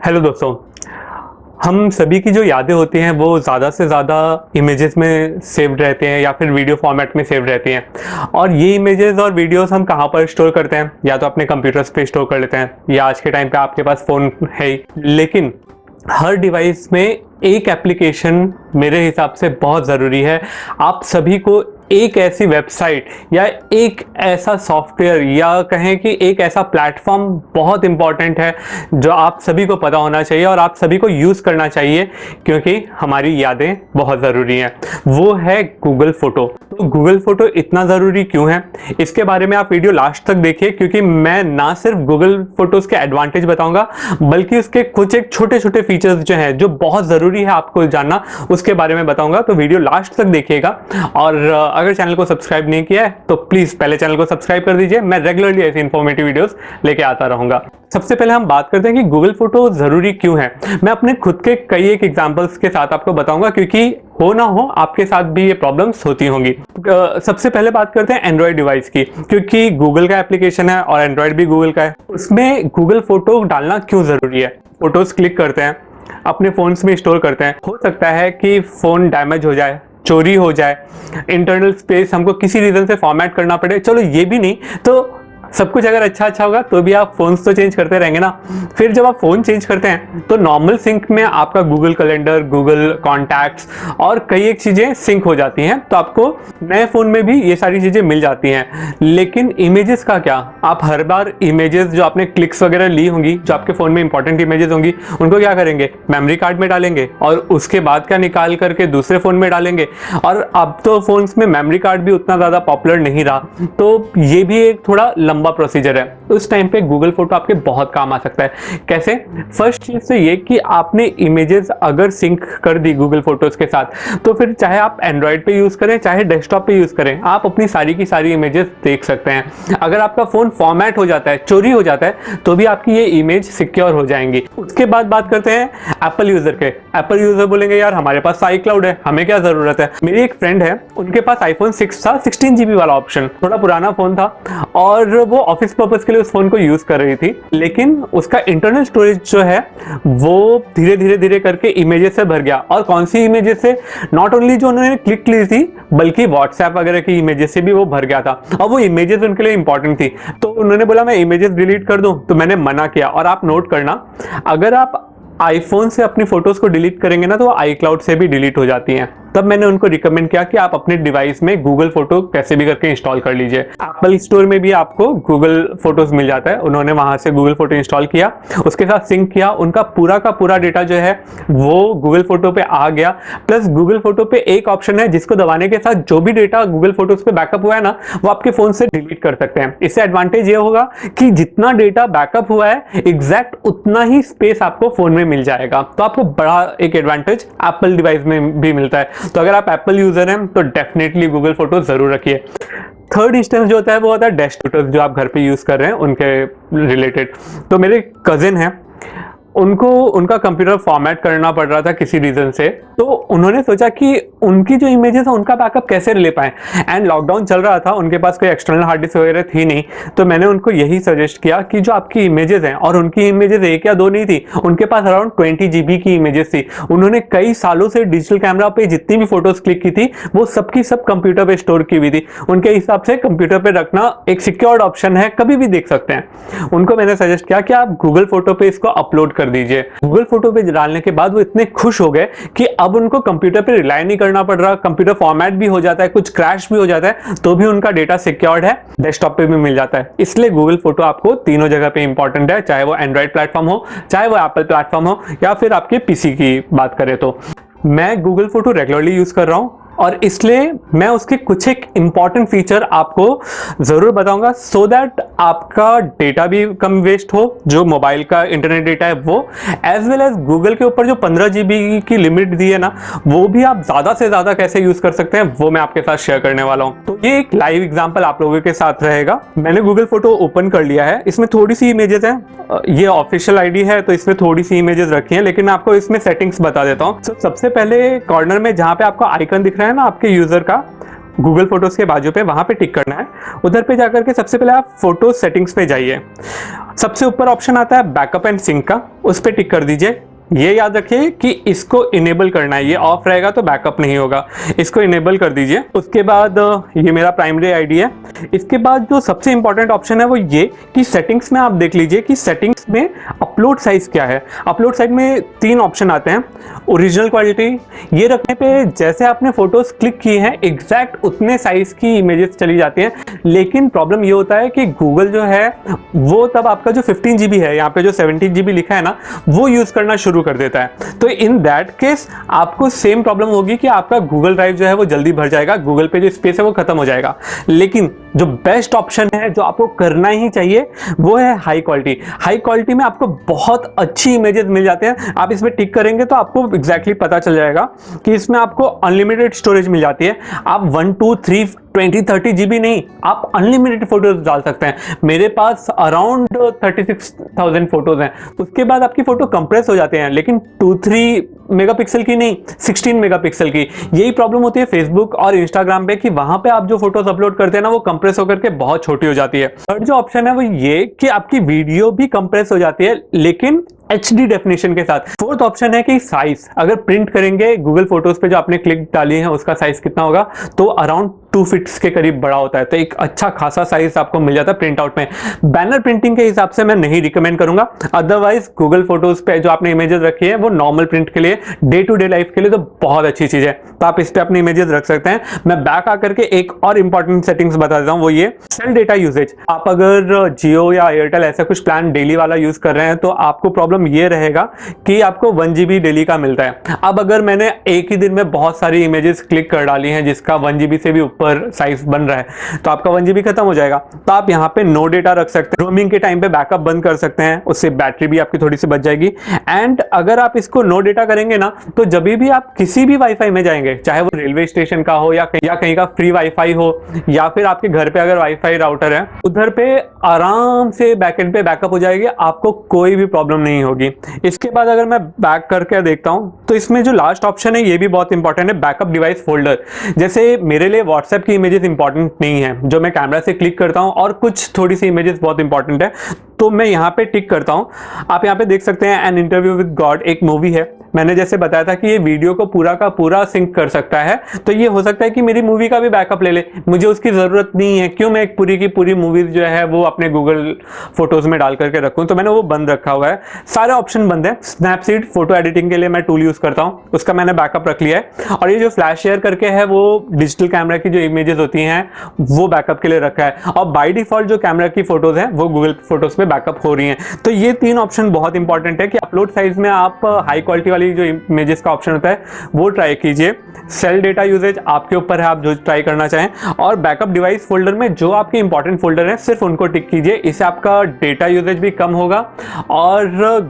Hello दोस्तों। हम सभी की जो यादें होती हैं वो ज़्यादा से ज़्यादा इमेजेस में सेव्ड रहते हैं या फिर वीडियो फॉर्मेट में सेव्ड रहती हैं। और ये इमेजेस और वीडियोस हम कहाँ पर स्टोर करते हैं? या तो अपने कंप्यूटर्स पे स्टोर कर लेते हैं या आज के टाइम पे आपके पास फ़ोन है ही। लेकिन हर डिवाइस में एक एप्लीकेशन मेरे हिसाब से बहुत ज़रूरी है। आप सभी को एक ऐसी वेबसाइट या एक ऐसा सॉफ्टवेयर या कहें कि एक ऐसा प्लेटफॉर्म बहुत इंपॉर्टेंट है जो आप सभी को पता होना चाहिए और आप सभी को यूज़ करना चाहिए, क्योंकि हमारी यादें बहुत ज़रूरी हैं। वो है गूगल फ़ोटो। तो गूगल फ़ोटो इतना ज़रूरी क्यों है, इसके बारे में आप वीडियो लास्ट तक देखिए, क्योंकि मैं ना सिर्फ गूगल फ़ोटोज़ के एडवांटेज बताऊंगा बल्कि उसके कुछ एक छोटे छोटे फीचर्स जो हैं जो बहुत ज़रूरी है आपको जानना, उसके बारे में बताऊंगा। तो वीडियो लास्ट तक देखिएगा। और अगर चैनल को सब्सक्राइब नहीं किया है तो प्लीज़ पहले चैनल को सब्सक्राइब कर दीजिए। मैं रेगुलरली ऐसी इन्फॉर्मेटिव वीडियोस लेके आता रहूँगा। सबसे पहले हम बात करते हैं कि गूगल फ़ोटो ज़रूरी क्यों है। मैं अपने खुद के कई एक एग्जांपल्स के साथ आपको बताऊंगा, क्योंकि हो ना हो आपके साथ भी ये प्रॉब्लम्स होती होंगी। सबसे पहले बात करते हैं एंड्रॉयड डिवाइस की, क्योंकि गूगल का एप्लीकेशन है और एंड्रॉयड भी गूगल का है। उसमें गूगल फ़ोटो डालना क्यों ज़रूरी है? फ़ोटोज़ क्लिक करते हैं, अपने फ़ोन्स में स्टोर करते हैं। हो सकता है कि फ़ोन डैमेज हो जाए, चोरी हो जाए, इंटरनल स्पेस हमको किसी रीज़न से फॉर्मेट करना पड़े। चलो ये भी नहीं तो सब कुछ अगर अच्छा होगा तो भी आप फ़ोन्स तो चेंज करते रहेंगे ना। फिर जब आप फ़ोन चेंज करते हैं तो नॉर्मल सिंक में आपका गूगल कैलेंडर, गूगल कॉन्टैक्ट्स और कई एक चीज़ें सिंक हो जाती हैं, तो आपको नए फ़ोन में भी ये सारी चीज़ें मिल जाती हैं। लेकिन इमेजेस का क्या? आप हर बार इमेजेस जो आपने क्लिक्स वगैरह ली होंगी, जो आपके फ़ोन में इंपॉर्टेंट इमेजेस होंगी, उनको क्या करेंगे? मेमोरी कार्ड में डालेंगे और उसके बाद क्या निकाल करके दूसरे फ़ोन में डालेंगे। और अब तो फ़ोन्स में मेमोरी कार्ड भी उतना ज़्यादा पॉपुलर नहीं रहा, तो ये भी एक थोड़ा लंबा प्रोसीजर है। उस टाइम पे गूगल फोटो आपके बहुत काम आ सकता है। कैसे? फर्स्ट चीज तो ये कि आपने इमेजेस अगर सिंक कर दी गूगल फोटोज के साथ, तो फिर चाहे आप एंड्रॉयड पे यूज करें चाहे डेस्कटॉप पे यूज करें, आप अपनी सारी की सारी इमेजेस देख सकते हैं। अगर आपका फोन फॉर्मेट हो जाता है, चोरी हो जाता है, तो भी आपकी ये इमेज सिक्योर हो जाएंगी। उसके बाद बात करते हैं एप्पल यूजर के। एप्पल यूजर बोलेंगे यार हमारे पास आई क्लाउड है, हमें क्या जरूरत है। मेरी एक फ्रेंड है, उनके पास आईफोन 6 था, 16 GB वाला ऑप्शन, थोड़ा पुराना फोन था और वो ऑफिस पर्पस के लिए उस फोन को यूज कर रही थी। लेकिन उसका इंटरनल स्टोरेज जो है वो धीरे धीरे करके इमेजेस से भर गया। और कौन सी इमेजेस से? नॉट ओनली जो उन्होंने क्लिक ली थी बल्कि व्हाट्सएप वगैरह की इमेजेस से भी वो भर गया था। और वो इमेजेस उनके लिए इंपॉर्टेंट थी, तो उन्होंने बोला मैं इमेजेस डिलीट कर दूं, तो मैंने मना किया। और आप नोट करना, अगर आप आईफोन से अपनी फोटोज को डिलीट करेंगे ना तो आई क्लाउड से भी डिलीट हो जाती हैं। तब मैंने उनको रिकमेंड किया कि आप अपने डिवाइस में गूगल फोटो कैसे भी करके इंस्टॉल कर लीजिए। एप्पल स्टोर में भी आपको गूगल फोटोज मिल जाता है। उन्होंने वहां से गूगल फोटो इंस्टॉल किया, उसके साथ सिंक किया, उनका पूरा का पूरा डेटा जो है वो गूगल फोटो पे आ गया। प्लस गूगल फोटो पे एक ऑप्शन है जिसको दबाने के साथ जो भी डेटा गूगल फोटोज पे बैकअप हुआ है ना, वो आपके फोन से डिलीट कर सकते हैं। इससे एडवांटेज ये होगा कि जितना डेटा बैकअप हुआ है एग्जैक्ट उतना ही स्पेस आपको फोन में मिल जाएगा। तो आपको बड़ा एक एडवांटेज एप्पल डिवाइस में भी मिलता है। तो अगर आप एप्पल यूजर हैं तो डेफिनेटली गूगल फोटो जरूर रखिए। थर्ड इंस्टेंस जो होता है वो होता है डेस्कटॉप, जो आप घर पे यूज कर रहे हैं उनके रिलेटेड। तो मेरे कजिन हैं, उनको उनका कंप्यूटर फॉर्मेट करना पड़ रहा था किसी रीजन से, तो उन्होंने सोचा कि उनकी जो इमेजेस है उनका बैकअप कैसे ले पाएं। एंड लॉकडाउन चल रहा था, उनके पास कोई एक्सटर्नल हार्ड डिस्क वगैरह थी नहीं, तो मैंने उनको यही सजेस्ट किया कि जो आपकी इमेजेस हैं, और उनकी इमेजेस एक या दो नहीं थी, उनके पास अराउंड 20 GB की इमेजेस थी। उन्होंने कई सालों से डिजिटल कैमरा पे जितनी भी फोटोज क्लिक की थी वो सबकी सब कंप्यूटर पे स्टोर की हुई थी। उनके हिसाब से कंप्यूटर पे रखना एक सिक्योर्ड ऑप्शन है, कभी भी देख सकते हैं। उनको मैंने सजेस्ट किया कि आप गूगल फोटो पे इसको अपलोड कर दीजिए। गूगल फोटो पे डालने के बाद वो इतने खुश हो गए कि अब उनको कंप्यूटर पे रिलाई नहीं करना पड़ रहा। कंप्यूटर फॉर्मेट भी हो जाता है, कुछ क्रैश भी हो जाता है, तो भी उनका डेटा सिक्योर्ड है, डेस्कटॉप पे भी मिल जाता है। इसलिए गूगल फोटो आपको तीनों जगह पे इंपॉर्टेंट है, चाहे वो एंड्रॉइड प्लेटफॉर्म हो, चाहे वो एप्पल प्लेटफॉर्म हो, या फिर आपके पीसी की बात करें। तो मैं गूगल फोटो रेगुलरली यूज कर रहा हूं और इसलिए मैं उसके कुछ एक इंपॉर्टेंट फीचर आपको जरूर बताऊंगा, सो दैट आपका डेटा भी कम वेस्ट हो, जो मोबाइल का इंटरनेट डेटा है वो, एज वेल एज गूगल के ऊपर जो 15 GB की लिमिट दी है ना, वो भी आप ज्यादा से ज्यादा कैसे यूज कर सकते हैं वो मैं आपके साथ शेयर करने वाला हूं। तो ये एक लाइव एग्जांपल आप लोगों के साथ रहेगा। मैंने गूगल फोटो ओपन कर लिया है, इसमें थोड़ी सी इमेजेस हैं, ये ऑफिशियल आईडी है तो इसमें थोड़ी सी इमेजेस रखी हैं, लेकिन मैं आपको इसमें सेटिंग्स बता देता हूँ। सबसे पहले कॉर्नर में जहां पे आपको आइकन दिख रहा है ना आपके यूजर का, गूगल फोटोज के बाजू पे वहां पे टिक करना है। उधर पे जाकर के सबसे पहले आप फोटो सेटिंग्स पे जाइए। सबसे ऊपर ऑप्शन आता है बैकअप एंड सिंक का, उस पर टिक कर दीजिए। ये याद रखिए कि इसको इनेबल करना है, ये ऑफ रहेगा तो बैकअप नहीं होगा, इसको इनेबल कर दीजिए। उसके बाद ये मेरा प्राइमरी आईडी है। इसके बाद जो सबसे इंपॉर्टेंट ऑप्शन है वो ये कि सेटिंग्स में आप देख लीजिए कि सेटिंग्स में अपलोड साइज क्या है। अपलोड साइज में 3 ऑप्शन आते हैं। ओरिजिनल क्वालिटी, ये रखने पे जैसे आपने फोटोज क्लिक किए हैं एग्जैक्ट उतने साइज की इमेजेस चली जाती हैं, लेकिन प्रॉब्लम ये होता है कि गूगल जो है वो तब आपका जो 15 GB है, यहाँ पे जो 17 GB लिखा है ना, वो यूज करना शुरू कर देता है। तो इन दैट केस आपको सेम प्रॉब्लम होगी कि आपका गूगल ड्राइव जो है वो जल्दी भर जाएगा, गूगल पे जो स्पेस है वो खत्म हो जाएगा। लेकिन जो बेस्ट ऑप्शन है, जो आपको करना ही चाहिए, वो है हाई क्वालिटी। हाई क्वालिटी में आपको बहुत अच्छी इमेजेस मिल जाते हैं। आप इसमें टिक करेंगे तो आपको एग्जैक्टली पता चल जाएगा कि इसमें आपको अनलिमिटेड स्टोरेज मिल जाती है। आप 1 2 3 20 30 GB नहीं, आप अनलिमिटेड फोटोज डाल सकते हैं। मेरे पास अराउंड 36,000 फोटोज हैं। उसके बाद आपकी फोटो कंप्रेस हो जाते हैं, लेकिन 2-3 मेगापिक्सल की नहीं, 16 मेगापिक्सल की। यही प्रॉब्लम होती है फेसबुक और इंस्टाग्राम पे कि वहां पे आप जो फोटोज अपलोड करते हैं ना, वो कंप्रेस होकर के बहुत छोटी हो जाती है। थर्ड जो ऑप्शन है वो ये कि आपकी वीडियो भी कंप्रेस हो जाती है, लेकिन HD डेफिनेशन के साथ। फोर्थ ऑप्शन है कि साइज, अगर प्रिंट करेंगे गूगल फोटोज पे जो आपने क्लिक डाली है उसका साइज कितना होगा, तो अराउंड 2 फीट्स के करीब बड़ा होता है। तो एक अच्छा खासा साइज आपको मिल जाता है प्रिंट आउट में। बैनर प्रिंटिंग के हिसाब से मैं नहीं रिकमेंड करूंगा, अदरवाइज गूगल फोटोज पे जो आपने इमेजेस रखी है वो नॉर्मल प्रिंट के लिए, डे टू डे लाइफ के लिए तो बहुत अच्छी चीज है। तो आप इस पे अपनी इमेजेस रख सकते हैं। मैं बैक आकर के एक और इंपॉर्टेंट सेटिंग्स बता देता हूं, वो ये सेल डेटा यूजेज। आप अगर जियो या एयरटेल ऐसा कुछ प्लान डेली वाला यूज कर रहे हैं तो आपको प्रॉब्लम ये रहेगा कि आपको 1 GB डेली का मिलता है। अब अगर मैंने एक ही दिन में बहुत सारी इमेजेस क्लिक कर डाली हैं जिसका 1 GB से भी ऊपर साइज बन रहा है, तो आपका 1 GB खत्म हो जाएगा। तो आप यहाँ पे नो डेटा रख सकते हैं। रोमिंग के टाइम पे बैकअप बंद कर सकते हैं, उससे बैटरी भी आपकी थोड़ी सी बच जाएगी। एंड अगर आप इसको नो डेटा करेंगे ना, तो जब भी आप किसी भी वाईफाई में जाएंगे, चाहे वो रेलवे स्टेशन का हो या कहीं का फ्री वाईफाई हो, या फिर आपके घर पे अगर वाईफाई राउटर है, उधर पे आराम से बैकएंड पे बैकअप हो जाएगी, आपको कोई भी प्रॉब्लम नहीं होगी। इसके बाद अगर मैं बैक करके देखता हूं तो इसमें जो लास्ट ऑप्शन है ये भी बहुत इंपॉर्टेंट है, बैकअप डिवाइस फोल्डर। जैसे मेरे लिए व्हाट्सएप की इमेजेस इंपॉर्टेंट नहीं है, जो मैं कैमरा से क्लिक करता हूं, और कुछ थोड़ी सी इमेजेस बहुत इंपॉर्टेंट है, तो मैं यहाँ पे टिक करता हूँ। आप यहाँ पे देख सकते हैं एन इंटरव्यू विद गॉड एक मूवी है। मैंने जैसे बताया था कि ये वीडियो को पूरा का पूरा सिंक कर सकता है, तो ये हो सकता है कि मेरी मूवी का भी बैकअप ले ले, मुझे उसकी ज़रूरत नहीं है। क्यों मैं एक पूरी की पूरी मूवीज जो है वो अपने गूगल फोटोज़ में डाल करके रखूँ, तो मैंने वो बंद रखा हुआ है। सारे ऑप्शन बंद है। स्नैपसीड फोटो एडिटिंग के लिए मैं टूल यूज़ करता हूँ, उसका मैंने बैकअप रख लिया है। और ये जो फ्लैश शेयर करके है वो डिजिटल कैमरा की जो इमेजेस होती हैं वो बैकअप के लिए रखा है, और बाई डिफॉल्ट जो कैमरा की फोटोज़ हैं वो गूगल फोटोज़ में बैकअप हो रही हैं। तो ये 3 ऑप्शन बहुत इंपॉर्टेंट है कि अपलोड साइज में आप हाई क्वालिटी वाली जो इमेजेस का ऑप्शन होता है वो ट्राई कीजिए। सेल डेटा यूजेज आपके ऊपर है, आप जो ट्राई करना चाहें। और बैकअप डिवाइस फोल्डर में जो आपके इंपॉर्टेंट फोल्डर हैं सिर्फ उनको टिक कीजिए, इससे आपका डेटा यूजेज भी कम होगा और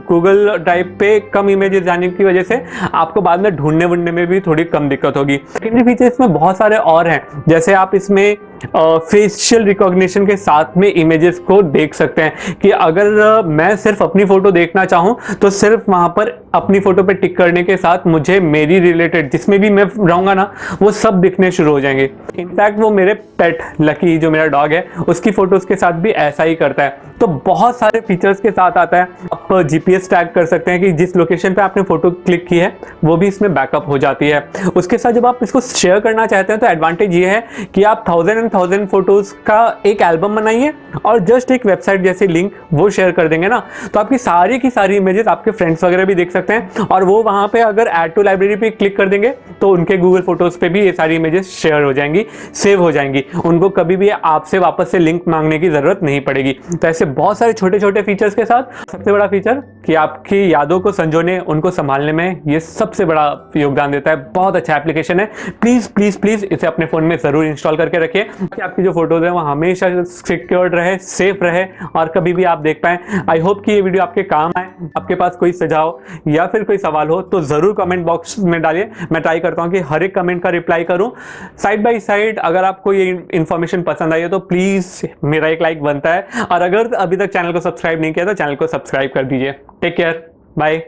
गूगल ड्राइव पे कम इमेजेस जाने की वजह से आपको बाद में ढूंढने वूंढने में भी थोड़ी कम दिक्कत होगी। सेकेंडरी फीचर्स में बहुत सारे और हैं, जैसे आप इसमें फेशियल रिकॉग्निशन के साथ में इमेजेस को देख सकते हैं कि अगर मैं सिर्फ अपनी फोटो देखना चाहूं तो सिर्फ वहां पर अपनी फोटो पे टिक करने के साथ मुझे मेरी रिलेटेड जिसमें भी मैं रहूंगा ना वो सब दिखने शुरू हो जाएंगे। इनफैक्ट वो मेरे पेट लकी जो मेरा डॉग है उसकी फोटोज के साथ भी ऐसा ही करता है। तो बहुत सारे फीचर्स के साथ आता है। आप जीपीएस टैग कर सकते हैं कि जिस लोकेशन पे आपने फोटो क्लिक की है वो भी इसमें बैकअप हो जाती है। उसके साथ जब आप इसको शेयर करना चाहते हैं तो एडवांटेज ये है कि आप 1000 फोटोज का एक एल्बम बनाइए और जस्ट एक वेबसाइट जैसी लिंक वो शेयर कर देंगे ना, तो आपकी सारी की सारी इमेजेस आपके फ्रेंड्स वगैरह भी देख सकते हैं। और वो वहां पे अगर ऐड टू लाइब्रेरी पे क्लिक कर देंगे तो उनके गूगल फोटोज पे भी ये सारी इमेजेस शेयर हो जाएंगी, सेव हो जाएंगी। उनको कभी भी आपसे वापस से लिंक मांगने की जरूरत नहीं पड़ेगी। तो ऐसे बहुत सारे छोटे छोटे फीचर्स के साथ सबसे बड़ा फीचर कि आपकी यादों को संजोने, उनको संभालने में ये सबसे बड़ा योगदान देता है। बहुत अच्छा एप्लीकेशन है। प्लीज प्लीज प्लीज इसे अपने फोन में जरूर इंस्टॉल करके रखिए कि आपकी जो फोटोज है वो हमेशा सिक्योर्ड रहे, सेफ रहे और कभी भी आप देख पाए। आई होप कि ये वीडियो आपके काम आए। आपके पास कोई सुझाव या फिर कोई सवाल हो तो जरूर कमेंट बॉक्स में डालिए। मैं ट्राई करता हूं कि हर एक कमेंट का रिप्लाई करूं साइड बाय साइड। अगर आपको ये इन्फॉर्मेशन पसंद आई है तो प्लीज मेरा एक लाइक बनता है, और अगर अभी तक चैनल को सब्सक्राइब नहीं किया तो चैनल को सब्सक्राइब कर दीजिए। Take care, bye.